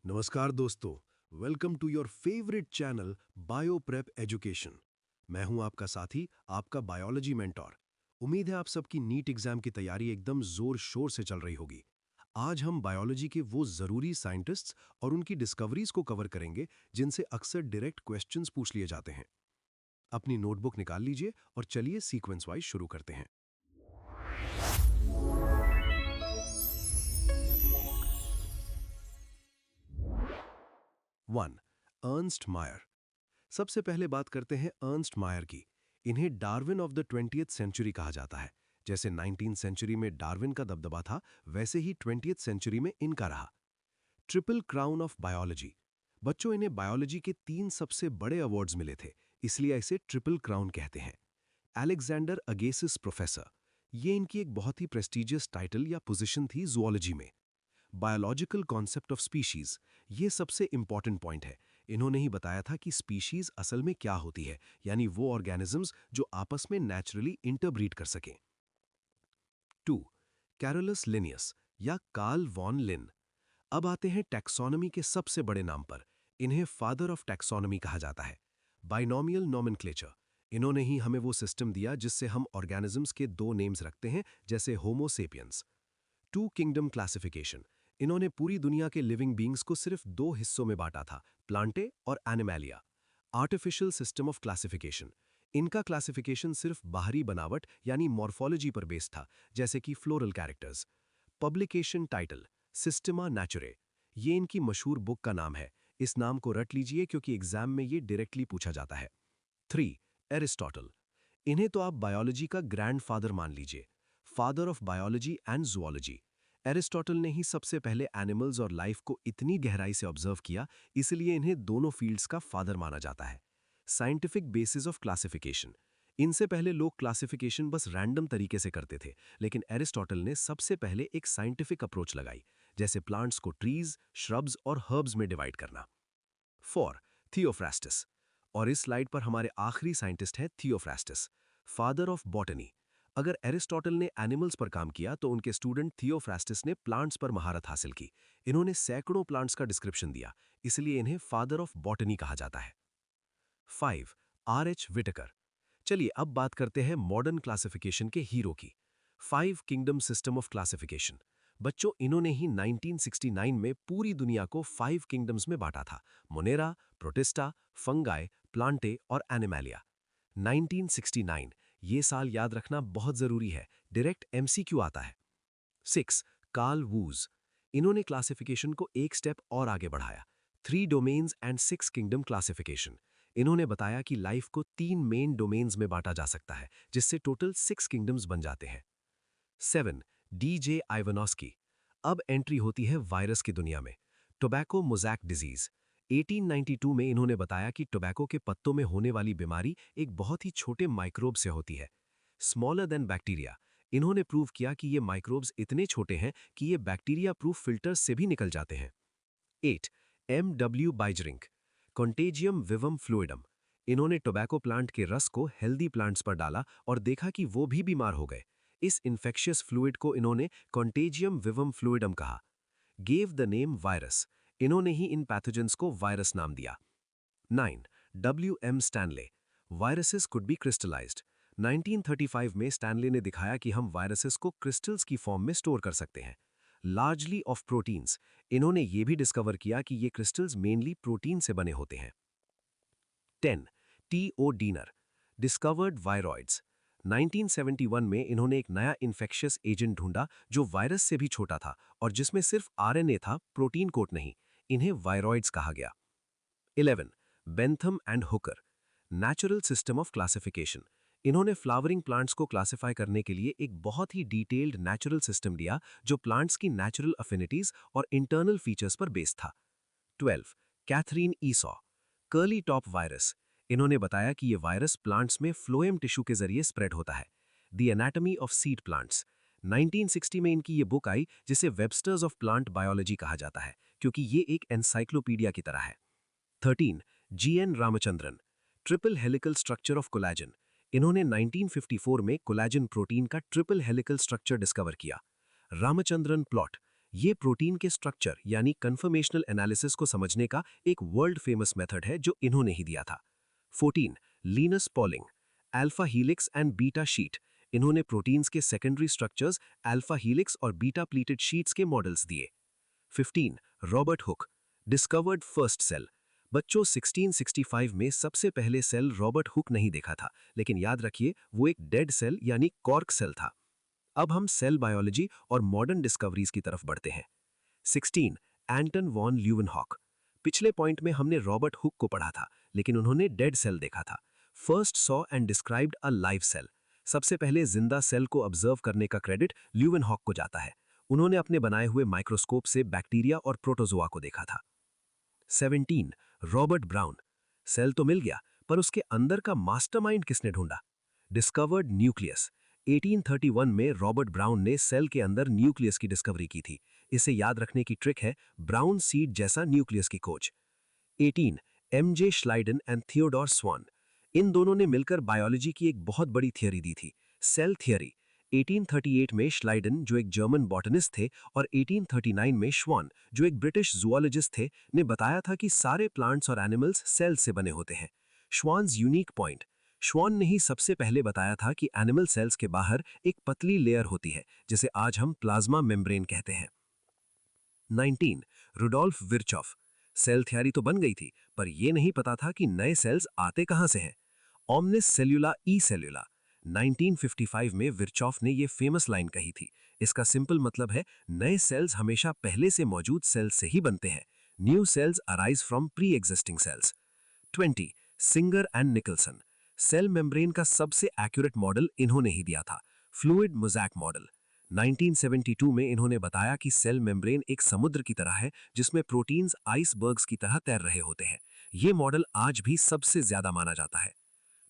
नमस्कार दोस्तों, welcome to your favourite channel Bio Prep Education. मैं हूं आपका साथी, आपका बायोलॉजी मेंटोर। उम्मीद है आप सबकी नीट एग्जाम की तैयारी एकदम जोर शोर से चल रही होगी। आज हम बायोलॉजी के वो जरूरी साइंटिस्ट्स और उनकी डिस्कवरीज को कवर करेंगे जिनसे अक्सर डायरेक्ट क्वेश्चंस पूछ लिए जाते हैं। अपनी नोटबुक निकाल लीजिए और चलिए सीक्वेंस वाइज शुरू करते हैं। 1. अर्नस्ट मायर। सबसे पहले बात करते हैं अर्नस्ट मायर की। इन्हें Darwin of the 20th century कहा जाता है। जैसे 19th सेंचुरी में डार्विन का दबदबा था, वैसे ही 20th सेंचुरी में इनका रहा। Triple crown of biology. बच्चों, इन्हें बायोलॉजी के 3 सबसे बड़े अवार्ड्स मिले थे, इसलिए इसे ट्रिपल क्राउन कहते हैं। अलेक्जेंडर अगेसिस प्रोफेसर, ये इनकी एक बहुत ही प्रेस्टिजियस टाइटल या पोजीशन थी जूलॉजी में। बायोलॉजिकल कॉन्सेप्ट ऑफ स्पीशीज, ये सबसे इंपॉर्टेंट पॉइंट है। इन्होंने ही बताया था कि स्पीशीज असल में क्या होती है, यानी वो ऑर्गेनिजम्स जो आपस में नेचुरली इंटरब्रीड कर सकें। 2. कैरोलस लिनियस या कार्ल वॉन लिन। अब आते हैं टैक्सोनॉमी के सबसे बड़े नाम पर। इन्हें फादर ऑफ टैक्सोनॉमी कहा जाता है। बाइनोमियल नोमेनक्लेचर, इन्होंने ही हमें वो सिस्टम दिया जिससे हम ऑर्गेनिजम्स के 2 नेम्स रखते हैं, जैसे होमो सेपियंस। 2 किंगडम क्लासिफिकेशन, इन्होंने पूरी दुनिया के लिविंग बींग्स को सिर्फ 2 हिस्सों में बांटा था, प्लांटे और एनिमैलिया। आर्टिफिशियल सिस्टम ऑफ क्लासिफिकेशन, इनका क्लासिफिकेशन सिर्फ बाहरी बनावट यानी मॉर्फोलॉजी पर बेस्ड था, जैसे कि floral characters. Publication title Systema नेचुरे, ये इनकी मशहूर बुक का नाम है। इस नाम को रट लीजिए क्योंकि एग्जाम में ये डायरेक्टली पूछा जाता है। 3. एरिस्टोटल, इन्हें तो आप बायोलॉजी का ग्रैंडफादर मान लीजिए, father of biology and zoology. Aristotle ने ही सबसे पहले एनिमल्स और लाइफ को इतनी गहराई से ऑब्जर्व किया, इसलिए इन्हें दोनों फील्ड्स का फादर माना जाता है। साइंटिफिक बेसिस ऑफ क्लासिफिकेशन, इनसे पहले लोग क्लासिफिकेशन बस रैंडम तरीके से करते थे, लेकिन एरिस्टोटल ने सबसे पहले एक साइंटिफिक अप्रोच लगाई, जैसे प्लांट्स को ट्रीज, श्रब्स और हर्ब्स में डिवाइड करना। 4. थियोफ्रास्टस, और इस स्लाइड पर हमारे आखिरी साइंटिस्ट हैं थियोफ्रास्टस, फादर ऑफ बॉटनी। अगर एरिस्टोटल ने एनिमल्स पर काम किया तो उनके स्टूडेंट थियोफ्रास्टस ने प्लांट्स पर महारत हासिल की। इन्होंने सैकड़ों प्लांट्स का डिस्क्रिप्शन दिया, इसलिए इन्हें फादर ऑफ बॉटनी कहा जाता है। 5. आर.एच. विटेकर। चलिए अब बात करते हैं मॉडर्न क्लासिफिकेशन के हीरो की, 5 किंगडम सिस्टम ऑफ क्लासिफिकेशन। बच्चों, इन्होंने ही 1969 में पूरी दुनिया को 5 किंगडम्स में बांटा था, मोनेरा, प्रोटिस्टा, फंगाई, प्लांटे और एनिमैलिया। 1969, ये साल याद रखना बहुत जरूरी है, डायरेक्ट एमसीक्यू आता है। 6. कार्ल वूज, इन्होंने क्लासिफिकेशन को एक स्टेप और आगे बढ़ाया, 3 डोमेन्स एंड 6 किंगडम क्लासिफिकेशन। इन्होंने बताया कि लाइफ को 3 मेन डोमेन्स में बांटा जा सकता है, जिससे टोटल 6 किंगडम्स बन जाते हैं। 7. डी.जे. आइवानोस्की, अब एंट्री होती है वायरस की दुनिया में। टोबैको मोज़ैक डिजीज, 1892 में इन्होंने बताया कि टोबैको के पत्तों में होने वाली बीमारी एक बहुत ही छोटे माइक्रोब से होती है, स्मॉलर देन बैक्टीरिया। इन्होंने प्रूव किया कि ये माइक्रोब्स इतने छोटे हैं कि ये बैक्टीरिया प्रूफ फिल्टर्स से भी निकल जाते हैं। 8. M.W. बाइजरिंक, कॉन्टेजियम विवम फ्लूइडम, इन्होंने टोबैको प्लांट के रस को हेल्दी प्लांट्स पर डाला और देखा कि वो भी बीमार हो गए। इस इन्फेक्शियस फ्लूइड को इन्होंने कॉन्टेजियम विवम फ्लूइडम कहा। गेव द नेम वायरस, इन्होंने ही इन पैथोजेंस को वायरस नाम दिया। 9. W.M. Stanley, viruses could be crystallised. 1935 में स्टैनले ने दिखाया कि हम वायरसेस को क्रिस्टल्स की फॉर्म में स्टोर कर सकते हैं, लार्जली ऑफ प्रोटीन्स। इन्होंने ये भी डिस्कवर किया कि ये क्रिस्टल्स मेनली प्रोटीन से बने होते हैं। 10. T.O. Dinner, discovered viroids. 1971 में इन्होंने एक नया इन्फेक्शियस एजेंट ढूंढा जो वायरस से भी छोटा था और जिसमें सिर्फ आरएनए था, प्रोटीन कोट नहीं। इन्हें वायरॉइड्स कहा गया। 11. Bentham and Hooker, natural system of classification. इन्होंने फ्लावरिंग प्लांट्स को क्लासिफाई करने के लिए एक बहुत ही डिटेल्ड नेचुरल सिस्टम दिया जो प्लांट्स की नेचुरल अफिनिटीज और इंटरनल फीचर्स पर बेस्ड था। 12. Catherine Esau, curly top virus. इन्होंने बताया कि यह वायरस प्लांट्स में फ्लोएम टिश्यू के जरिए स्प्रेड होता है। The anatomy of seed plants, 1960 में इनकी ये बुक आई जिसे वेबस्टर्स ऑफ प्लांट बायोलॉजी कहा जाता है क्योंकि ये एक एनसाइक्लोपीडिया की तरह है। 13. G.N. Ramachandran, triple helical structure of collagen. इन्होंने 1954 में कोलेजन प्रोटीन का ट्रिपल हेलिकल स्ट्रक्चर डिस्कवर किया। रामचंद्रन प्लॉट, ये प्रोटीन के स्ट्रक्चर यानी कन्फर्मेशनल एनालिसिस को समझने का एक वर्ल्ड फेमस मेथड है जो इन्होंने ही दिया था। 14 Linus Pauling, alpha helix and beta sheet. इन्होंने प्रोटीन्स के सेकेंडरी स्ट्रक्चर्स अल्फा हीलिक्स और बीटा प्लीटेड शीट्स के मॉडल्स दिए। 15 Robert Hooke, discovered first cell. बच्चों 1665 में सबसे पहले सेल रॉबर्ट हुक नहीं देखा था, लेकिन याद रखिए वो एक डेड सेल यानी कॉर्क सेल था। अब हम सेल बायोलॉजी और मॉडर्न डिस्कवरीज की तरफ बढ़ते हैं। 16 एंटन वॉन ल्यूवेनहॉक। पिछले पॉइंट में हमने रॉबर्ट हुक को पढ़ा था, लेकिन उन्होंने डेड सेल देखा था। First saw and described a live cell. सबसे पहले जिंदा सेल को ऑब्जर्व करने का क्रेडिट ल्यूवेनहॉक को जाता है। उन्होंने अपने बनाए हुए माइक्रोस्कोप से बैक्टीरिया और प्रोटोजोआ को देखा था। 17 रॉबर्ट ब्राउन। सेल तो मिल गया, पर उसके अंदर का मास्टरमाइंड किसने ढूंढा? Discovered nucleus. 1831 में रॉबर्ट ब्राउन ने सेल के अंदर न्यूक्लियस की डिस्कवरी की थी। इसे याद रखने की ट्रिक है ब्राउन सीड जैसा न्यूक्लियस की खोज। 18 एमजे श्लाइडन एंड थियोडोर स्वान। इन दोनों ने मिलकर बायोलॉजी की एक बहुत बड़ी थियरी दी थी, सेल थियरी। 1838 में श्लाइडन, जो एक जर्मन बॉटनिस्ट थे, और 1839 में श्वान, जो एक ब्रिटिश जूलॉजिस्ट थे, ने बताया था कि सारे प्लांट्स और एनिमल्स सेल्स से बने होते हैं। श्वान्स यूनिक पॉइंट, श्वान ने ही सबसे पहले बताया था कि एनिमल सेल्स के बाहर एक पतली लेयर होती है, जिसे आज हम प्लाज्मा मेम्ब्रेन कहते हैं। 19 रुडोल्फ विर्चॉफ। सेल थ्योरी तो बन गई थी, पर यह नहीं पता था कि नए सेल्स आते कहां से हैं। ओमनिस सेल्यूला ई सेल्यूला। 1955 में विर्चॉफ ने यह फेमस लाइन कही थी। इसका सिंपल मतलब है नए सेल्स हमेशा पहले से मौजूद सेल्स से ही बनते हैं। New cells arise from pre existing cells. 20 Singer and Nicolson. Cell membrane का सबसे एक्यूरेट मॉडल इन्होंने ही दिया था, फ्लूइड मोज़ैक मॉडल। 1972 में इन्होंने बताया कि सेल मेम्ब्रेन एक समुद्र की तरह है, जिसमें प्रोटीन्स आइसबर्ग्स की तरह तैर रहे होते हैं। यह मॉडल आज भी सबसे ज्यादा माना जाता है।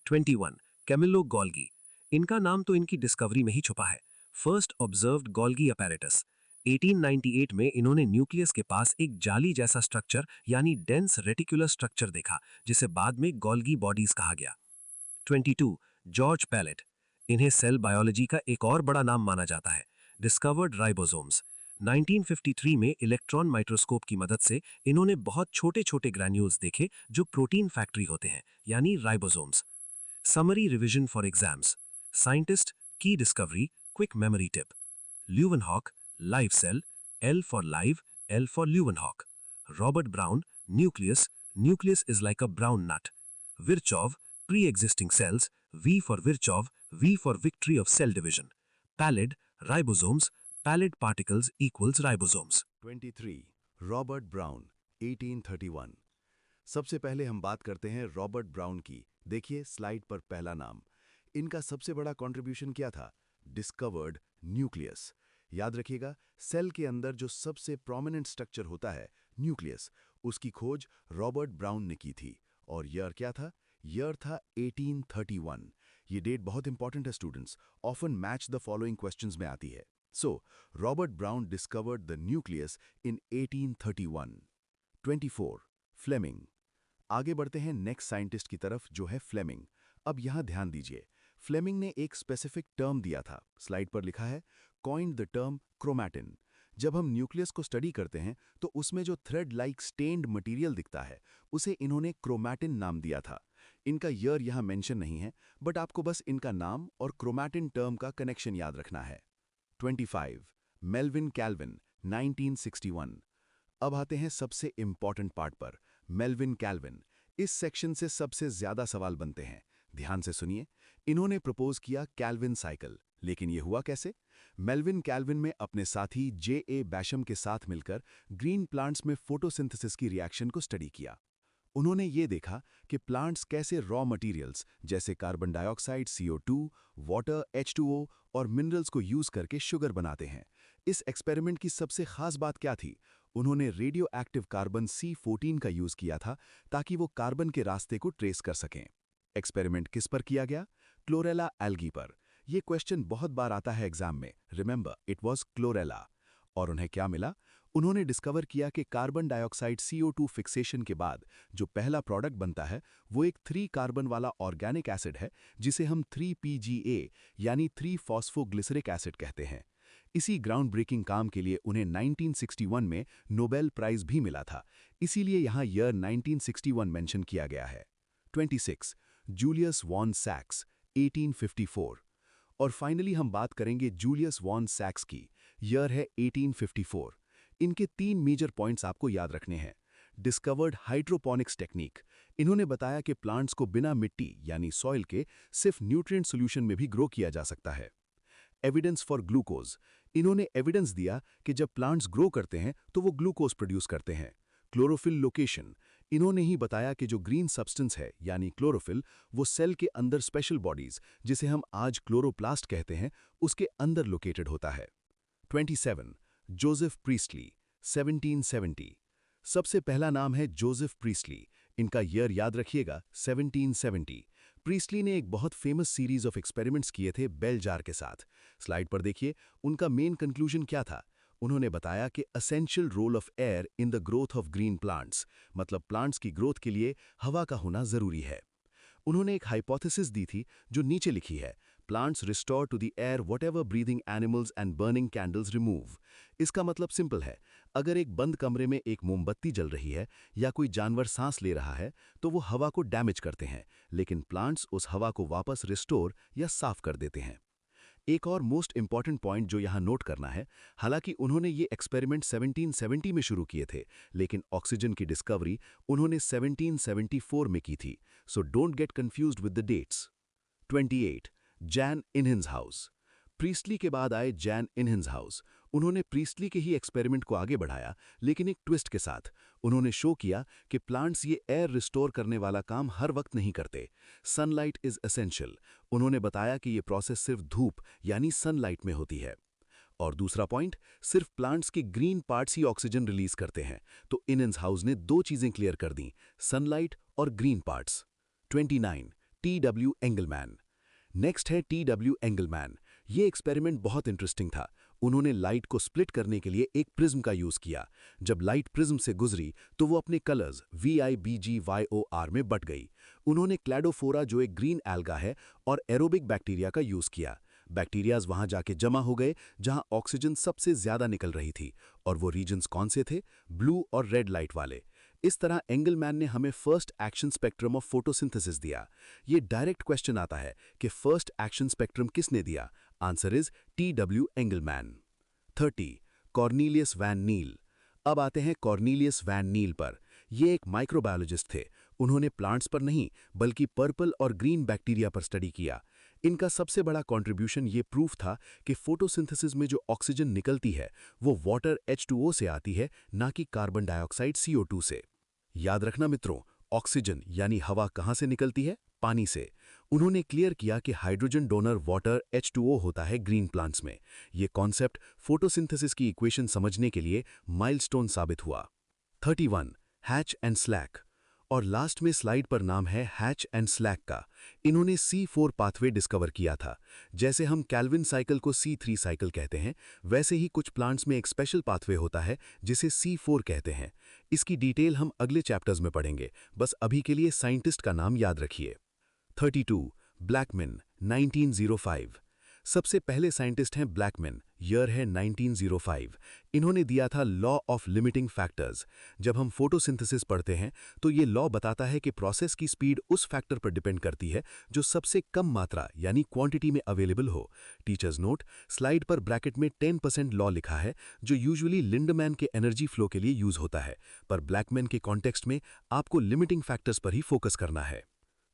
21 कैमिलो गोल्गी। इनका नाम तो इनकी डिस्कवरी में ही छुपा है, फर्स्ट ऑब्जर्व्ड गोल्गी अपैरेटस। 1898 में इन्होंने न्यूक्लियस के पास एक जाली जैसा स्ट्रक्चर यानी डेंस रेटिकुलर स्ट्रक्चर देखा, जिसे बाद में गोल्गी बॉडीज कहा गया। 22 जॉर्ज पैलेट। इन्हें सेल बायोलॉजी का एक और बड़ा नाम माना जाता है, डिस्कवर्ड राइबोसोम्स। 1953 में इलेक्ट्रॉन माइक्रोस्कोप की मदद से इन्होंने बहुत छोटे छोटे ग्रैन्यूल्स देखे जो प्रोटीन फैक्ट्री होते हैं, यानी ribosomes. Summary revision for exams. Scientist, की discovery, quick memory tip. Leeuwenhoek, live cell, L for live, L for Leeuwenhoek. Robert Brown, nucleus, nucleus is like a brown nut. Virchow, pre-existing cells, V for Virchow, V for victory of cell division. Pallid, ribosomes, pallid particles equals ribosomes. 23 Robert brown 1831। सबसे पहले हम बात करते हैं Robert brown की। देखिए slide पर पहला नाम। इनका सबसे बड़ा कंट्रीब्यूशन क्या था? Discovered nucleus. याद रखिएगा, सेल के अंदर जो सबसे प्रोमिनेंट स्ट्रक्चर होता है न्यूक्लियस, उसकी खोज रॉबर्ट ब्राउन ने की थी। और ईयर क्या था? ईयर था 1831। ये डेट बहुत इंपॉर्टेंट है students, often match the following questions में आती है। So Robert Brown discovered the nucleus in 1831। 24 Fleming. आगे बढ़ते हैं नेक्स्ट साइंटिस्ट की तरफ, जो है फ्लेमिंग। अब यहां ध्यान दीजिए, फ्लेमिंग ने एक स्पेसिफिक टर्म दिया था, स्लाइड पर लिखा है, कॉइन्ड द टर्म क्रोमैटिन। जब हम न्यूक्लियस को स्टडी करते हैं तो उसमें जो थ्रेड लाइक स्टेन्ड मटेरियल दिखता है, उसे इन्होंने क्रोमैटिन नाम दिया था। इनका ईयर यहां मेंशन नहीं है, बट आपको बस इनका नाम और क्रोमैटिन टर्म का कनेक्शन याद रखना है। 25 मेल्विन कैल्विन 1961। अब आते हैं सबसे इंपॉर्टेंट पार्ट पर, मेल्विन कैल्विन। इस सेक्शन से सबसे ज्यादा सवाल बनते हैं, ध्यान से सुनिए। इन्होंने प्रपोज किया कैल्विन साइकिल, लेकिन यह हुआ कैसे? मेल्विन कैल्विन में अपने साथी जे.ए. बैशम के साथ मिलकर ग्रीन प्लांट्स में फोटोसिंथेसिस की रिएक्शन को स्टडी किया। उन्होंने ये देखा कि प्लांट्स कैसे रॉ मटेरियल्स जैसे carbon dioxide CO2, water H2O और मिनरल्स को यूज करके शुगर बनाते हैं। इस एक्सपेरिमेंट की सबसे खास बात क्या थी? उन्होंने रेडियो एक्टिव कार्बन C14 का यूज किया था, ताकि वो कार्बन के रास्ते को ट्रेस कर सकें। एक्सपेरिमेंट किस पर किया गया? क्लोरेला एल्गी पर। यह क्वेश्चन बहुत बार आता है एग्जाम में, रिमेंबर इट वाज क्लोरेला। और उन्हें क्या मिला? उन्होंने डिस्कवर किया कि कार्बन डाइऑक्साइड CO2 फिक्सेशन के बाद जो पहला प्रोडक्ट बनता है, वो एक 3 कार्बन वाला ऑर्गेनिक एसिड है, जिसे हम 3PGA यानी 3 फॉस्फोग्लिसरिक एसिड कहते हैं। इसी ग्राउंड ब्रेकिंग काम के लिए उन्हें 1961 में नोबेल प्राइज भी मिला था, इसीलिए यहाँ ईयर 1961 मेंशन किया गया है। 26 जूलियस वॉन सैक्स 1854। और फाइनली हम बात करेंगे जूलियस वॉन सैक्स की, ईयर है 1854। इनके 3 मेजर पॉइंट्स आपको याद रखने हैं। डिस्कवर्ड हाइड्रोपोनिक्स टेक्निक, इन्होंने बताया कि प्लांट्स को बिना मिट्टी यानी सॉइल के सिर्फ न्यूट्रिएंट सॉल्यूशन में भी ग्रो किया जा सकता है। एविडेंस फॉर ग्लूकोज, इन्होंने एविडेंस दिया कि जब प्लांट्स ग्रो करते हैं तो वो ग्लूकोज प्रोड्यूस करते हैं। क्लोरोफिल लोकेशन, इन्होंने ही बताया कि जो ग्रीन सब्सटेंस है यानी क्लोरोफिल, वो सेल के अंदर स्पेशल बॉडीज जिसे हम आज क्लोरोप्लास्ट कहते हैं उसके अंदर लोकेटेड होता है। 27 जोसेफ प्रीस्टली 1770। सबसे पहला नाम है जोसेफ प्रीस्टली, इनका ईयर याद रखिएगा 1770। प्रीस्टली ने एक बहुत फेमस सीरीज ऑफ एक्सपेरिमेंट्स किए थे बेल जार के साथ। स्लाइड पर देखिए, उनका मेन कंक्लूजन क्या था। उन्होंने बताया कि essential role of air in the growth of green plants, मतलब प्लांट्स की ग्रोथ के लिए हवा का होना जरूरी है। उन्होंने एक हाइपोथेसिस दी थी जो नीचे लिखी है, plants restore to the air whatever breathing animals and burning candles remove. इसका मतलब सिंपल है, अगर एक बंद कमरे में एक मोमबत्ती जल रही है या कोई जानवर सांस ले रहा है तो वो हवा को डैमेज करते हैं, लेकिन प्लांट्स उस हवा को वापस रिस्टोर या साफ कर देते हैं। एक और मोस्ट इंपॉर्टेंट पॉइंट जो यहाँ नोट करना है, हालांकि उन्होंने ये एक्सपेरिमेंट 1770 में शुरू किए थे, लेकिन ऑक्सीजन की डिस्कवरी उन्होंने 1774 में की थी, so don't get confused with the dates. 28 Jan Ingenhousz. Priestley के बाद आए जैन इनहिंसहाउस। उन्होंने प्रीस्टली के ही एक्सपेरिमेंट को आगे बढ़ाया, लेकिन एक ट्विस्ट के साथ। उन्होंने शो किया कि प्लांट्स ये एयर रिस्टोर करने वाला काम हर वक्त नहीं करते। Sunlight is essential. उन्होंने बताया कि ये प्रोसेस सिर्फ धूप यानी सनलाइट में होती है। और दूसरा पॉइंट, सिर्फ प्लांट्स के ग्रीन पार्ट्स ही ऑक्सीजन रिलीज करते हैं, तो इनहिंसहाउस ने 2 चीजें क्लियर कर दी, सनलाइट और ग्रीन पार्ट्स। 29 टी.डब्ल्यू. एंगलमैन। नेक्स्ट है टी.डब्ल्यू. एंगलमैन। ये एक्सपेरिमेंट बहुत इंटरेस्टिंग था। उन्होंने लाइट को स्प्लिट करने के लिए एक प्रिज्म का यूज किया। जब लाइट प्रिज्म से गुजरी तो वो अपने कलर्स VIBGYOR में बट गई। उन्होंने क्लैडोफोरा, जो एक ग्रीन एल्गा है, और एरोबिक बैक्टीरिया का यूज किया। बैक्टीरियाज वहां जाके जमा हो गए जहां ऑक्सीजन सबसे ज्यादा निकल रही थी, और वो रीजन्स कौन से थे? ब्लू और रेड लाइट वाले। इस तरह एंगलमैन ने हमें first action spectrum of photosynthesis दिया। ये डायरेक्ट क्वेश्चन आता है कि फर्स्ट एक्शन स्पेक्ट्रम किसने दिया? Answer is T W. Engelmann. 30 Cornelius van Niel. अब आते हैं कॉर्नेलियस वैन नील पर। ये एक माइक्रोबायोलॉजिस्ट थे। उन्होंने प्लांट्स पर नहीं बल्कि पर्पल और ग्रीन बैक्टीरिया पर स्टडी किया। इनका सबसे बड़ा कंट्रीब्यूशन ये प्रूफ था कि फोटोसिंथेसिस में जो ऑक्सीजन निकलती है वो वाटर H2O से आती है, ना कि कार्बन डाइऑक्साइड CO2 से। याद रखना मित्रों, ऑक्सीजन यानी हवा कहाँ से निकलती है? पानी से। उन्होंने क्लियर किया कि हाइड्रोजन डोनर वाटर H2O होता है ग्रीन प्लांट्स में। ये कॉन्सेप्ट फोटोसिंथेसिस की इक्वेशन समझने के लिए माइलस्टोन साबित हुआ। 31 हैच एंड स्लैक। और लास्ट में स्लाइड पर नाम है हैच एंड स्लैक का। इन्होंने C4 पाथवे डिस्कवर किया था। जैसे हम कैल्विन साइकिल को C3 साइकिल कहते हैं, वैसे ही कुछ प्लांट्स में एक स्पेशल पाथवे होता है जिसे C4 कहते हैं। इसकी डिटेल हम अगले चैप्टर्स में पढ़ेंगे, बस अभी के लिए साइंटिस्ट का नाम याद रखिए। 32 ब्लैकमैन 1905। सबसे पहले साइंटिस्ट हैं ब्लैकमैन, ईयर है 1905। इन्होंने दिया था लॉ ऑफ लिमिटिंग फैक्टर्स। जब हम फोटोसिंथेसिस पढ़ते हैं तो ये लॉ बताता है कि प्रोसेस की स्पीड उस फैक्टर पर डिपेंड करती है जो सबसे कम मात्रा यानी क्वांटिटी में अवेलेबल हो। टीचर्स नोट, स्लाइड पर ब्रैकेट में 10% लॉ लिखा है जो यूजुअली लिंडमैन के एनर्जी फ्लो के लिए यूज होता है, पर ब्लैकमैन के कॉन्टेक्स्ट में आपको लिमिटिंग फैक्टर्स पर ही फोकस करना है।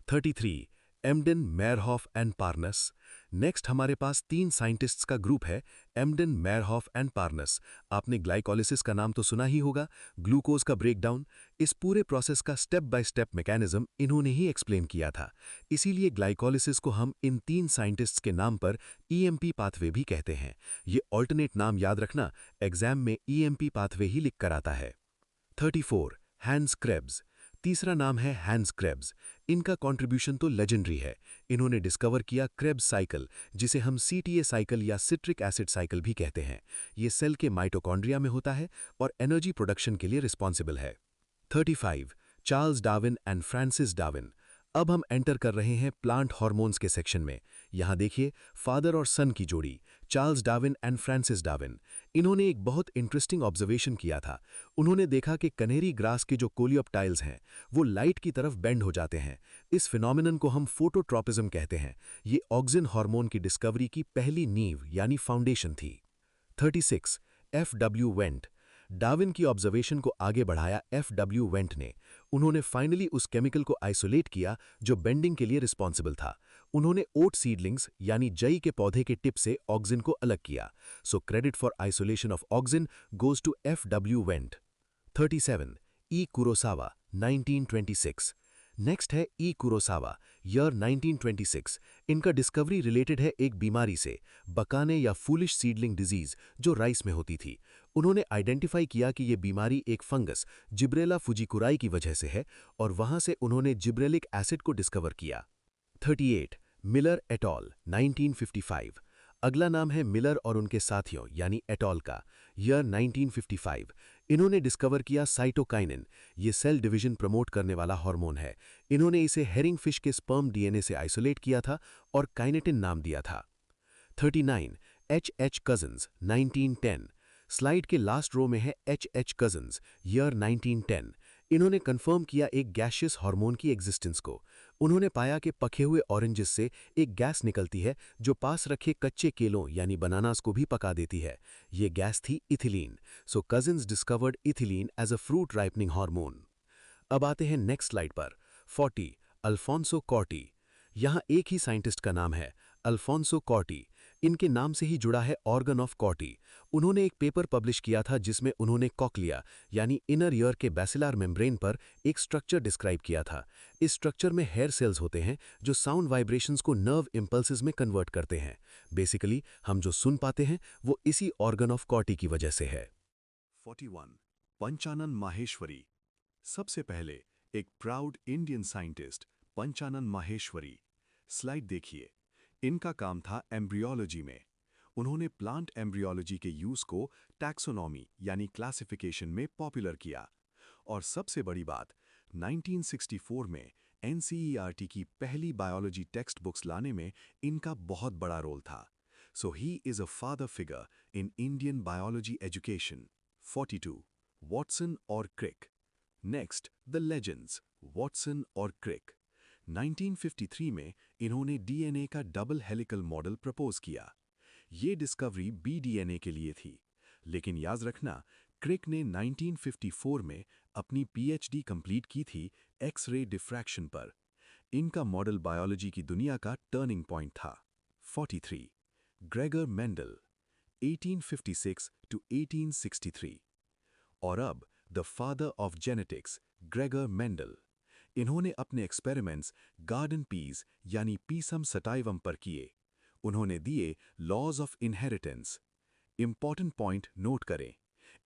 33 एम्डन, मेयरहॉफ एंड पार्नस। नेक्स्ट हमारे पास 3 साइंटिस्ट्स का ग्रुप है, एम्डन, मेयरहॉफ एंड पार्नस। आपने ग्लाइकोलिसिस का नाम तो सुना ही होगा, ग्लूकोज का ब्रेकडाउन। इस पूरे प्रोसेस का स्टेप बाय स्टेप मैकेनिज्म इन्होंने ही एक्सप्लेन किया था। इसीलिए ग्लाइकोलिसिस को हम इन 3 साइंटिस्ट्स के नाम पर EMP पाथवे भी कहते हैं। ये ऑल्टरनेट नाम याद रखना, एग्जाम में EMP पाथवे ही लिख कर आता है। 34 हैंस क्रेब्स। तीसरा नाम है हैंस क्रेब्स। इनका कंट्रीब्यूशन तो लेजेंडरी है। इन्होंने डिस्कवर किया क्रेब्स साइकिल, जिसे हम CTA साइकिल या सिट्रिक एसिड साइकिल भी कहते हैं। ये सेल के माइटोकॉन्ड्रिया में होता है और एनर्जी प्रोडक्शन के लिए रिस्पॉन्सिबल है। 35 Charles Darwin and Francis Darwin. अब हम एंटर कर रहे हैं प्लांट हार्मोन्स के सेक्शन में। यहाँ देखिए, फादर और सन की जोड़ी, Charles Darwin and Francis Darwin, इन्होंने एक बहुत इंटरेस्टिंग ऑब्जर्वेशन किया था। उन्होंने देखा कि कनेरी ग्रास के जो कोलियोप्टाइल्स हैं वो लाइट की तरफ बेंड हो जाते हैं। इस फिनोमिनन को हम फोटोट्रॉपिज्म कहते हैं। ये ऑक्सिन हार्मोन की डिस्कवरी की पहली नींव यानी फाउंडेशन थी। 36 एफ.डब्ल्यू. वेंट। डार्विन की ऑब्जर्वेशन को आगे बढ़ाया एफ.डब्ल्यू. वेंट ने। उन्होंने फाइनली उस केमिकल को आइसोलेट किया जो बेंडिंग के लिए रिस्पॉन्सिबल था। उन्होंने ओट सीडलिंग्स यानी जई के पौधे के टिप से ऑक्सिन को अलग किया। So credit for isolation of auxin goes to F W. Went. 37 E Kurosawa 1926। Next है ई कुरोसावा, ईयर 1926। इनका डिस्कवरी रिलेटेड है एक बीमारी से, बकाने या फूलिश सीडलिंग डिजीज, जो राइस में होती थी। उन्होंने आइडेंटिफाई किया कि ये बीमारी एक फंगस जिब्रेला फुजिकुराई की वजह से है और वहां से उन्होंने जिब्रेलिक एसिड को डिस्कवर किया। 38 मिलर एटॉल 1955। अगला नाम है मिलर और उनके साथियों यानी एटॉल का, ईयर 1955। इन्होंने डिस्कवर किया साइटोकाइनिन। ये सेल डिवीजन प्रमोट करने वाला हार्मोन है। इन्होंने इसे हेरिंग फिश के स्पर्म डीएनए से आइसोलेट किया था और काइनेटिन नाम दिया था। 39 एच कजिन्स 1910। स्लाइड के लास्ट रो में है एच कजिन्स, ईयर 1910। इन्होंने कंफर्म किया एक गैशियस हार्मोन की एग्जिस्टेंस को। उन्होंने पाया कि पके हुए ऑरेंजेस से एक गैस निकलती है जो पास रखे कच्चे केलों यानी बनानास को भी पका देती है। ये गैस थी ethylene. So cousins discovered ethylene as a fruit ripening hormone. अब आते हैं नेक्स्ट स्लाइड पर। 40 अल्फोंसो कॉर्टी। यहाँ एक ही साइंटिस्ट का नाम है, अल्फोंसो कॉर्टी। इनके नाम से ही जुड़ा है ऑर्गन ऑफ कॉर्टी। उन्होंने एक पेपर पब्लिश किया था जिसमें उन्होंने कॉक्लिया यानी इनर ईयर के बैसिलर मेम्ब्रेन पर एक स्ट्रक्चर डिस्क्राइब किया था। इस स्ट्रक्चर में हेयर सेल्स होते हैं जो साउंड वाइब्रेशंस को नर्व इम्पल्सेस में कन्वर्ट करते हैं। बेसिकली हम जो सुन पाते हैं वो इसी ऑर्गन ऑफ कॉर्टी की वजह से है। 41 पंचानन माहेश्वरी। सबसे पहले एक proud Indian scientist Panchanan Maheshwari. Slide देखिए, इनका काम था एम्ब्रियोलॉजी में। उन्होंने प्लांट एम्ब्रियोलॉजी के यूज को टैक्सोनॉमी यानी क्लासिफिकेशन में पॉपुलर किया। और सबसे बड़ी बात, 1964 में एनसीईआरटी की पहली बायोलॉजी टेक्स्ट बुक्स लाने में इनका बहुत बड़ा रोल था। So he is a father figure in Indian biology education. 42 Watson और Crick. Next the legends Watson और क्रिक। 1953 में इन्होंने डीएनए का डबल हेलिकल मॉडल प्रपोज किया। ये डिस्कवरी बीडीएनए के लिए थी, लेकिन याद रखना क्रिक ने 1954 में अपनी पीएचडी कंप्लीट की थी एक्स-रे डिफ्रैक्शन पर। इनका मॉडल बायोलॉजी की दुनिया का टर्निंग पॉइंट था। 43 ग्रेगर मेंडल 1856 टू 1863। और अब the father of genetics Gregor Mendel. इन्होंने अपने एक्सपेरिमेंट्स गार्डन पीस यानी पीसम सटाइवम पर किए। उन्होंने दिए laws of inheritance. Important point note करें,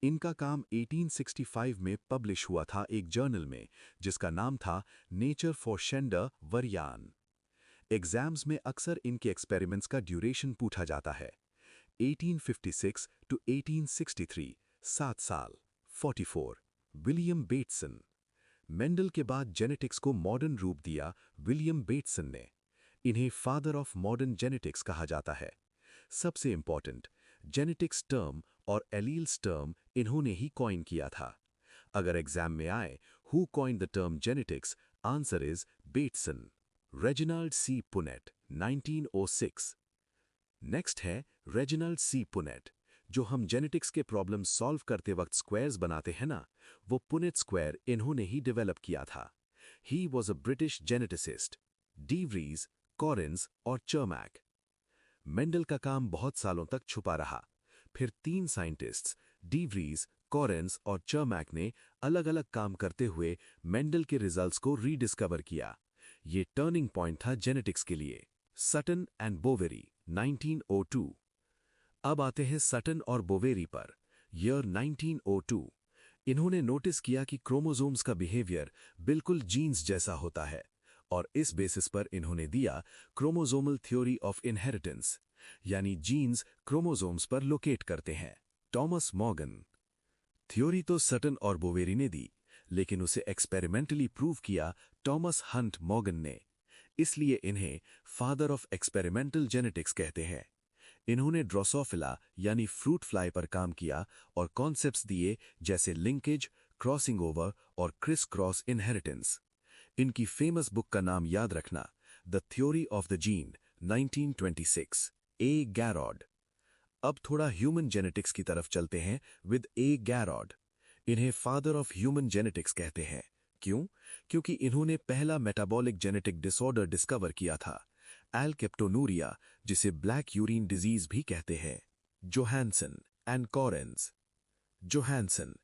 इनका काम 1865 में पब्लिश हुआ था एक जर्नल में जिसका नाम था नेचर फॉर शेंडर वरियान। एग्जाम्स में अक्सर इनके एक्सपेरिमेंट्स का ड्यूरेशन पूछा जाता है। 1856 टू 1863, 7 साल। 44 विलियम बेटसन। मेंडल के बाद जेनेटिक्स को मॉडर्न रूप दिया विलियम बेटसन ने। इन्हें फादर ऑफ मॉडर्न जेनेटिक्स कहा जाता है। सबसे इंपॉर्टेंट, जेनेटिक्स टर्म और एलील्स टर्म इन्होंने ही कॉइन किया था। अगर एग्जाम में आए who coined the term genetics, answer is Bateson. Reginald C Punnett 1906। Next है रेजिनाल्ड सी पुनेट। जो हम जेनेटिक्स के प्रॉब्लम सॉल्व करते वक्त स्क्वायर्स बनाते हैं ना, वो पुनेट स्क्वायर इन्होंने ही डेवलप किया था। He was a British geneticist. De Vries, Correns और चर्मैक। मेंडल का काम बहुत सालों तक छुपा रहा। फिर 3 साइंटिस्ट्स डी व्रीज, कॉरिन्स और चर्मैक ने अलग अलग काम करते हुए मेंडल के रिजल्ट्स को रीडिस्कवर किया। ये टर्निंग पॉइंट था जेनेटिक्स के लिए। Sutton and Boveri 1902। अब आते हैं सटन और बोवेरी पर, ईयर 1902। इन्होंने नोटिस किया कि क्रोमोसोम्स का बिहेवियर बिल्कुल जीन्स जैसा होता है और इस बेसिस पर इन्होंने दिया क्रोमोसोमल थ्योरी ऑफ इनहेरिटेंस, यानी जीन्स क्रोमोसोम्स पर लोकेट करते हैं। Thomas Morgan. थ्योरी तो सटन और बोवेरी ने दी, लेकिन उसे एक्सपेरिमेंटली प्रूव किया टॉमस हंट मॉर्गन ने। इसलिए इन्हें फादर ऑफ एक्सपेरिमेंटल जेनेटिक्स कहते हैं। इन्होंने ड्रोसोफिला यानी फ्रूट फ्लाई पर काम किया और कॉन्सेप्ट्स दिए जैसे लिंकेज, क्रॉसिंग ओवर और क्रिस क्रॉस इनहेरिटेंस। इनकी फेमस बुक का नाम याद रखना, the theory of the gene, 1926, ए गैरॉड। अब थोड़ा ह्यूमन जेनेटिक्स की तरफ चलते हैं विद ए गैरॉड। इन्हें फादर ऑफ ह्यूमन जेनेटिक्स कहते हैं। क्यों? क्योंकि इन्होंने पहला मेटाबॉलिक जेनेटिक डिसऑर्डर डिस्कवर किया था, एल्केप्टोनूरिया, जिसे ब्लैक यूरिन डिजीज भी कहते हैं। Johansson and Correns. जोहानसन,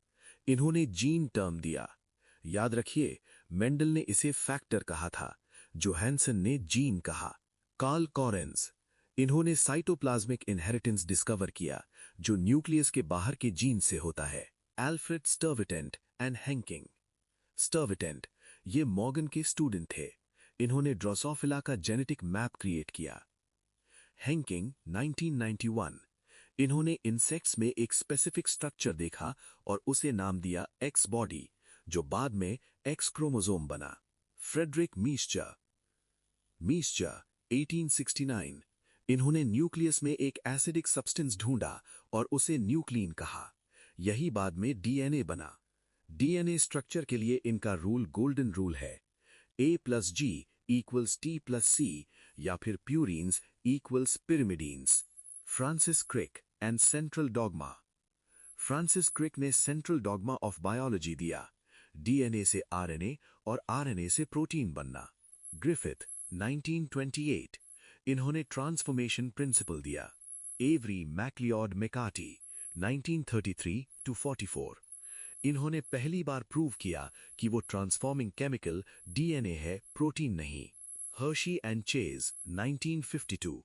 इन्होंने जीन टर्म दिया। याद रखिए, मेंडल ने इसे फैक्टर कहा था, जोहानसन ने जीन कहा। कार्ल कॉरेंस, इन्होंने साइटोप्लाज्मिक इनहेरिटेंस डिस्कवर किया, जो न्यूक्लियस के बाहर के जीन से होता है। Alfred स्टर्विटेंट and हेंकिंग। स्टर्विटेंट, ये मॉर्गन के स्टूडेंट थे। इन्होंने ड्रोसोफिला का जेनेटिक मैप क्रिएट किया। हेंकिंग, 1991, इन्होंने इंसेक्ट्स में एक स्पेसिफिक स्ट्रक्चर देखा और उसे नाम दिया एक्स बॉडी, जो बाद में एक्स क्रोमोसोम बना। फ्रेडरिक मीस्चर, 1869, इन्होंने न्यूक्लियस में एक एसिडिक सब्सटेंस ढूंढा और उसे न्यूक्लीन कहा। यही बाद में डीएनए बना। डीएनए स्ट्रक्चर के लिए इनका रूल गोल्डन रूल है, A+G=T+C, या फिर purines equals pyrimidines. Francis Crick and central dogma. Francis Crick ने सेंट्रल डॉगमा ऑफ बायोलॉजी दिया, डीएनए से आरएनए और आरएनए से प्रोटीन बनना। ग्रिफिथ, 1928, इन्होंने ट्रांसफॉर्मेशन प्रिंसिपल दिया। एवरी मैक्लियोड मेकार्टी, 1933-44, इन्होंने पहली बार प्रूव किया कि वो ट्रांसफॉर्मिंग केमिकल डीएनए है, प्रोटीन नहीं। हर्शी एंड चेज, 1952,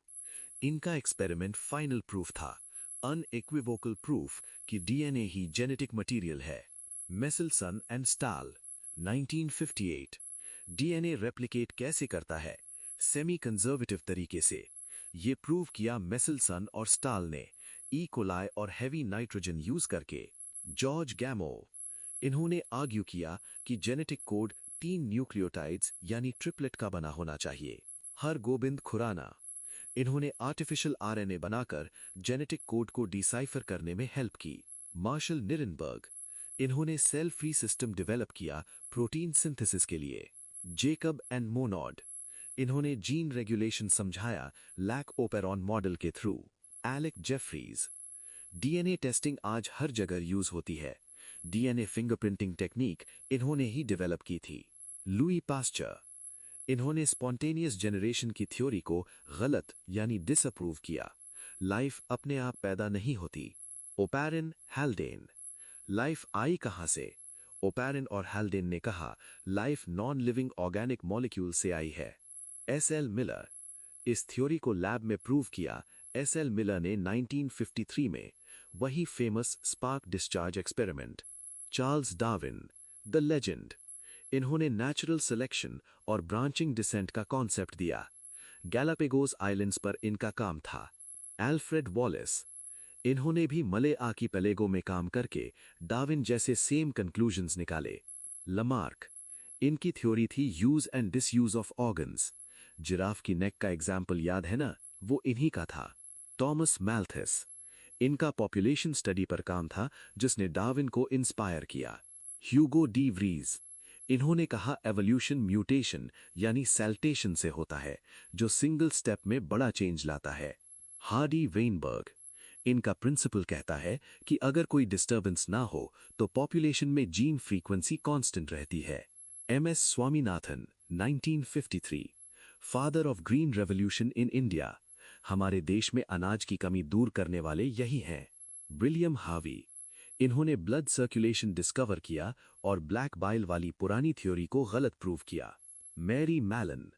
इनका एक्सपेरिमेंट फाइनल प्रूफ था, अनइक्विवोकल प्रूफ कि डीएनए ही जेनेटिक मटेरियल है। Meselson and stall, 1958, DNA replicate कैसे करता है, सेमी कंजर्वेटिव तरीके से। ये प्रूव किया मेसेल्सन और स्टाल ने, ई कोलाई और हेवी नाइट्रोजन यूज करके। जॉर्ज गैमो, इन्होंने आर्ग्यू किया कि जेनेटिक कोड 3 न्यूक्लियोटाइड्स यानी ट्रिपलेट का बना होना चाहिए। हरगोबिंद खुराना, इन्होंने आर्टिफिशियल आरएनए बनाकर जेनेटिक कोड को डिसाइफर करने में हेल्प की। मार्शल निरनबर्ग, इन्होंने सेल फ्री सिस्टम डेवलप किया प्रोटीन सिंथेसिस के लिए। जेकब एंड मोनॉड, इन्होंने जीन रेगुलेशन समझाया लैक ओपेरॉन मॉडल के through. Alec Jeffreys, DNA testing आज हर जगह यूज होती है। डीएनए फिंगरप्रिंटिंग टेक्निक इन्होंने ही डेवलप की थी। लुई पास्चर, इन्होंने स्पॉन्टेनियस जनरेशन की थ्योरी को गलत यानी डिसअप्रूव किया। लाइफ अपने आप पैदा नहीं होती। ओपैरिन हैल्डेन, लाइफ आई कहां से? ओपैरिन और हैल्डेन ने कहा life non living organic molecule से आई है। एस.एल. मिलर, इस थ्योरी को लैब में प्रूव किया एस.एल. मिलर ने 1953 में, वही famous spark discharge experiment. Charles Darwin, the legend, इन्होंने नेचुरल सिलेक्शन और ब्रांचिंग डिसेंट का कॉन्सेप्ट दिया। गैलापेगोस आइलैंड्स पर इनका काम था। एल्फ्रेड वॉलेस, इन्होंने भी मले आर्किपेलेगो में काम करके डार्विन जैसे सेम कंक्लूजन्स निकाले। लमार्क, इनकी थ्योरी थी use and disuse of organs. Giraffe की नेक का एग्जाम्पल याद है ना, वो इन्हीं का था। थॉमस मैल्थस, इनका पॉपुलेशन स्टडी पर काम था जिसने डार्विन को इंस्पायर किया। ह्यूगो डी व्रीज, इन्होंने कहा एवोल्यूशन म्यूटेशन यानी सैल्टेशन से होता है, जो सिंगल स्टेप में बड़ा चेंज लाता है। हार्डी वेनबर्ग, इनका प्रिंसिपल कहता है कि अगर कोई डिस्टर्बेंस ना हो तो पॉपुलेशन में जीन फ्रीक्वेंसी कांस्टेंट रहती है। M S. Swaminathan, 1953, father of green revolution in India, हमारे देश में अनाज की कमी दूर करने वाले यही हैं। विलियम हार्वी, इन्होंने ब्लड सर्कुलेशन डिस्कवर किया और ब्लैक बाइल वाली पुरानी थ्योरी को गलत प्रूव किया। Mary Mallon,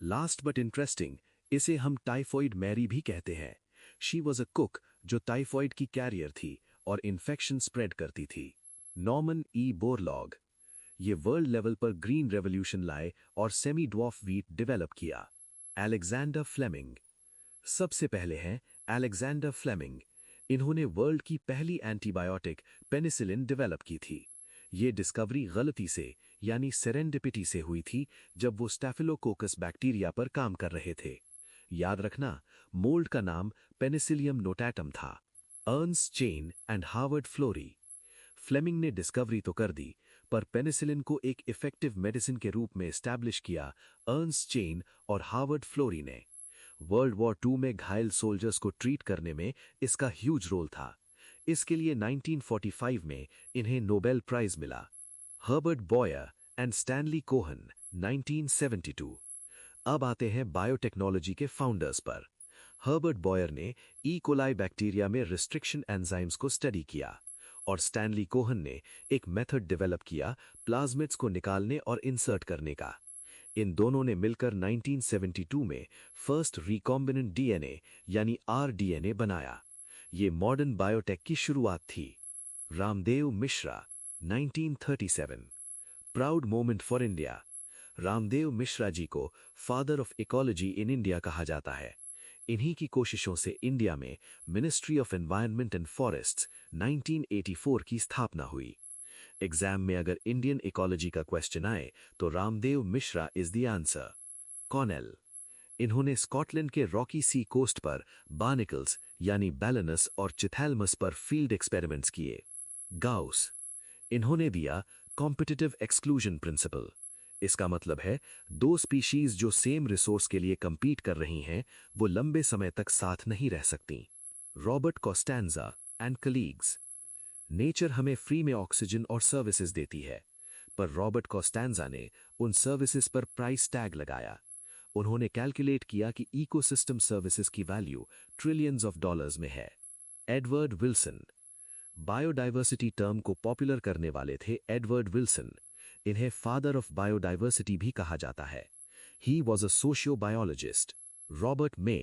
last but interesting, इसे हम टाइफॉइड मैरी भी कहते हैं। शी वॉज अ कुक जो टाइफॉइड की कैरियर थी और इन्फेक्शन स्प्रेड करती थी। नॉर्मन ई बोरलॉग, ये वर्ल्ड लेवल पर ग्रीन रेवोल्यूशन लाए और सेमी ड्वार्फ व्हीट डेवलप किया। अलेक्जेंडर फ्लेमिंग, सबसे पहले हैं अलेक्जेंडर फ्लेमिंग, इन्होंने वर्ल्ड की पहली एंटीबायोटिक पेनिसिलिन डेवलप की थी। ये डिस्कवरी गलती से यानी सेरेंडिपिटी से हुई थी जब वो स्टैफिलोकोकस बैक्टीरिया पर काम कर रहे थे। याद रखना, मोल्ड का नाम पेनिसिलियम नोटैटम था। Ernst Chain and Harvard Florey. Fleming ने डिस्कवरी तो कर दी, पर पेनिसिलिन को एक इफेक्टिव मेडिसिन के रूप में एस्टैब्लिश किया अर्न्स्ट चेन और हार्वर्ड फ्लोरी ने। वर्ल्ड वॉर II में घायल सोल्जर्स को ट्रीट करने में इसका ह्यूज रोल था। इसके लिए 1945 में इन्हें नोबेल प्राइज मिला। Herbert Boyer and Stanley Cohen 1972। अब आते हैं बायोटेक्नोलॉजी के फाउंडर्स पर। हर्बर्ट बॉयर ने ई कोलाई बैक्टीरिया में रिस्ट्रिक्शन एंजाइम्स को स्टडी किया और स्टैनली कोहन ने एक मेथड डेवलप किया प्लाज्मिड्स को निकालने और इंसर्ट करने का। इन दोनों ने मिलकर 1972 में फर्स्ट रिकॉम्बिनेंट डीएनए यानी आरडीएनए बनाया। ये मॉडर्न बायोटेक की शुरुआत थी। Ramdev Mishra 1937। Proud moment for India. Ramdev Mishra ji को father of ecology in India कहा जाता है। इन्हीं की कोशिशों से इंडिया में ministry of environment and forests 1984 की स्थापना हुई। एग्जाम में अगर इंडियन इकोलॉजी का क्वेश्चन आए तो Ramdev Mishra is the answer. Cornell. इन्होंने स्कॉटलैंड के रॉकी सी कोस्ट पर बार्निकल्स यानी बैलेनस और चिथैलमस पर फील्ड एक्सपेरिमेंट्स किए। गाउस। इन्होंने दिया कॉम्पिटिटिव एक्सक्लूजन प्रिंसिपल। इसका मतलब है दो स्पीशीज जो सेम रिसोर्स के लिए कंपीट कर रही हैं वो लंबे समय तक साथ नहीं रह सकती। Robert Costanza and colleagues. Nature हमें फ्री में ऑक्सीजन और सर्विसेज देती है, पर रॉबर्ट कोस्टेंजा ने उन सर्विसेज पर प्राइस टैग लगाया। उन्होंने कैलकुलेट किया कि इकोसिस्टम सर्विसेज की वैल्यू ट्रिलियंस ऑफ डॉलर्स में है। Edward Wilson. बायोडाइवर्सिटी टर्म को पॉपुलर करने वाले थे एडवर्ड विल्सन। इन्हें फादर ऑफ बायोडाइवर्सिटी भी कहा जाता है। ही was a socio biologist. Robert may.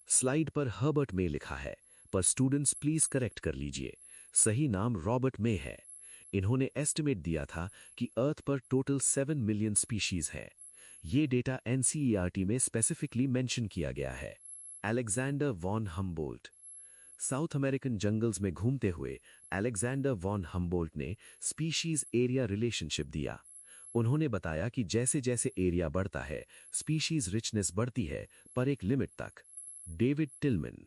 Slide पर हर्बर्ट मे लिखा है, पर स्टूडेंट्स प्लीज करेक्ट कर लीजिए। सही नाम रॉबर्ट मे है। इन्होंने एस्टिमेट दिया था कि अर्थ पर टोटल 7 मिलियन स्पीशीज हैं। ये डेटा एनसीईआरटी में स्पेसिफिकली मेंशन किया गया है। Alexander von Humboldt. South American jungles में घूमते हुए अलेक्जेंडर वॉन हम्बोल्ट ने स्पीशीज एरिया रिलेशनशिप दिया। उन्होंने बताया कि जैसे जैसे एरिया बढ़ता है स्पीशीज रिचनेस बढ़ती है, पर एक लिमिट तक। David Tilman.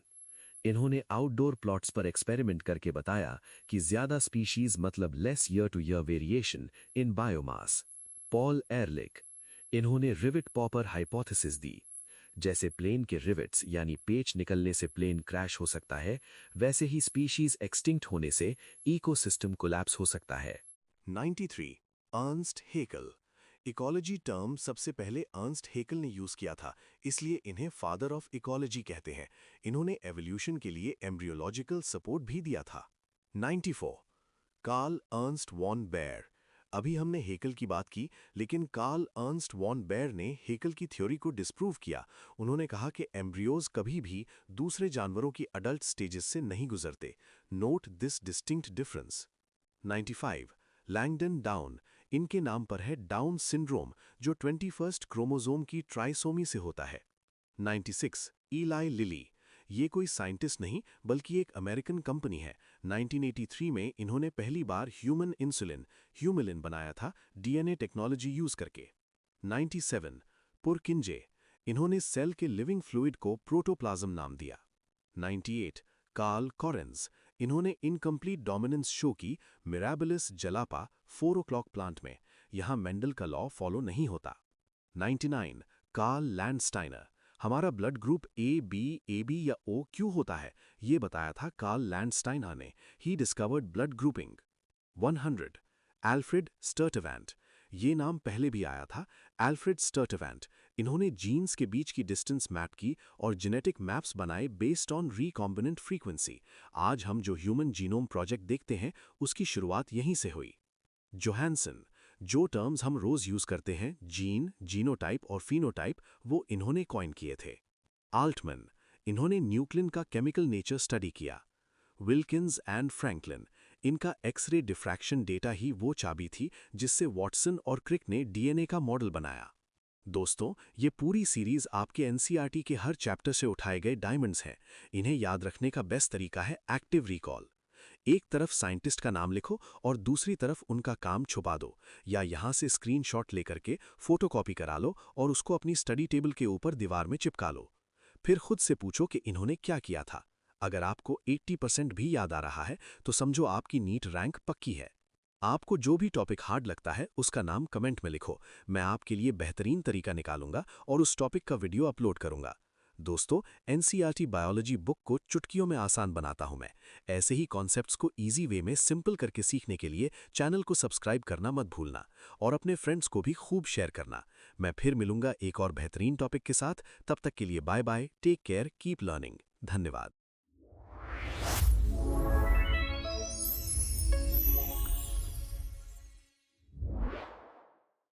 इन्होंने आउटडोर प्लॉट्स पर एक्सपेरिमेंट करके बताया कि ज्यादा स्पीशीज मतलब less year to year variation in biomass. Paul Ehrlich. इन्होंने रिविट पॉपर हाइपोथेसिस दी। जैसे प्लेन के रिविट्स यानी पेच निकलने से प्लेन क्रैश हो सकता है, वैसे ही स्पीशीज एक्सटिंक्ट होने से इकोसिस्टम कोलैप्स हो सकता है। 93 अर्न्स्ट हेकल। इकोलॉजी टर्म सबसे पहले अर्न्स्ट हेकल ने यूज किया था, इसलिए इन्हें फादर ऑफ इकोलॉजी कहते हैं। इन्होंने एवोल्यूशन के लिए एम्ब्रियोलॉजिकल सपोर्ट भी दिया था। 94 कार्ल अर्न्स्ट वॉन बेयर। अभी हमने हेकल की बात की, लेकिन कार्ल अर्न्स्ट वॉन बेयर ने हेकल की थ्योरी को डिस्प्रूव किया। उन्होंने कहा कि एम्ब्रियोज कभी भी दूसरे जानवरों की अडल्ट स्टेजेस से नहीं गुजरते। Note this distinct difference. 95 Langdon down. इनके नाम पर है डाउन सिंड्रोम, जो 21st क्रोमोसोम की ट्राइसोमी से होता है। 96 ईलाई लिली। ये कोई साइंटिस्ट नहीं बल्कि एक अमेरिकन कंपनी है। 1983 में इन्होंने पहली बार ह्यूमन इंसुलिन ह्यूमिलिन बनाया था डीएनए टेक्नोलॉजी यूज करके। 97 पुरकिंजे। इन्होंने सेल के लिविंग फ्लूइड को प्रोटोप्लाज्म नाम दिया। 98 कार्ल कॉरेंस। इन्होंने इनकम्प्लीट डोमिनेंस शो की मिराबिलिस जलापा 4 o'clock प्लांट में। यहां मेंडल का लॉ फॉलो नहीं होता। 99 कार्ल लैंडस्टाइनर। हमारा ब्लड ग्रुप ए बी या ओ क्यों होता है, ये बताया था कार्ल लैंडस्टाइनर ने। He discovered blood grouping. 100 Alfred Sturtevant. ये नाम पहले भी आया था, एल्फ्रेड स्टर्टवेंट। इन्होंने जीन्स के बीच की डिस्टेंस मैप की और जेनेटिक मैप्स बनाए बेस्ड ऑन रिकॉम्बिनेंट फ्रीक्वेंसी। आज हम जो ह्यूमन जीनोम प्रोजेक्ट देखते हैं उसकी शुरुआत यहीं से हुई। जोहानसन। जो टर्म्स हम रोज यूज करते हैं, जीन, जीनोटाइप और फिनोटाइप, वो इन्होंने कॉइन किए थे। आल्टमैन। इन्होंने न्यूक्लिन का केमिकल नेचर स्टडी किया। Wilkins and Franklin. इनका एक्सरे डिफ्रैक्शन डेटा ही वो चाबी थी जिससे वॉटसन और क्रिक ने डीएनए का मॉडल बनाया। दोस्तों, ये पूरी सीरीज आपके एनसीईआरटी के हर चैप्टर से उठाए गए डायमंड्स हैं। इन्हें याद रखने का बेस्ट तरीका है एक्टिव रिकॉल। एक तरफ साइंटिस्ट का नाम लिखो और दूसरी तरफ उनका काम छुपा दो, या यहाँ से स्क्रीनशॉट लेकर के फोटोकॉपी करा लो और उसको अपनी स्टडी टेबल के ऊपर दीवार में चिपका लो। फिर खुद से पूछो कि इन्होंने क्या किया था। अगर आपको 80% भी याद आ रहा है तो समझो आपकी नीट रैंक पक्की है। आपको जो भी टॉपिक हार्ड लगता है उसका नाम कमेंट में लिखो, मैं आपके लिए बेहतरीन तरीका निकालूंगा और उस टॉपिक का वीडियो अपलोड करूंगा। दोस्तों, एनसीईआरटी बायोलॉजी बुक को चुटकियों में आसान बनाता हूं मैं। ऐसे ही कॉन्सेप्ट्स को इजी वे में सिंपल करके सीखने के लिए चैनल को सब्सक्राइब करना मत भूलना और अपने फ्रेंड्स को भी खूब शेयर करना। मैं फिर मिलूंगा एक और बेहतरीन टॉपिक के साथ। तब तक के लिए bye bye, take care, keep learning. धन्यवाद।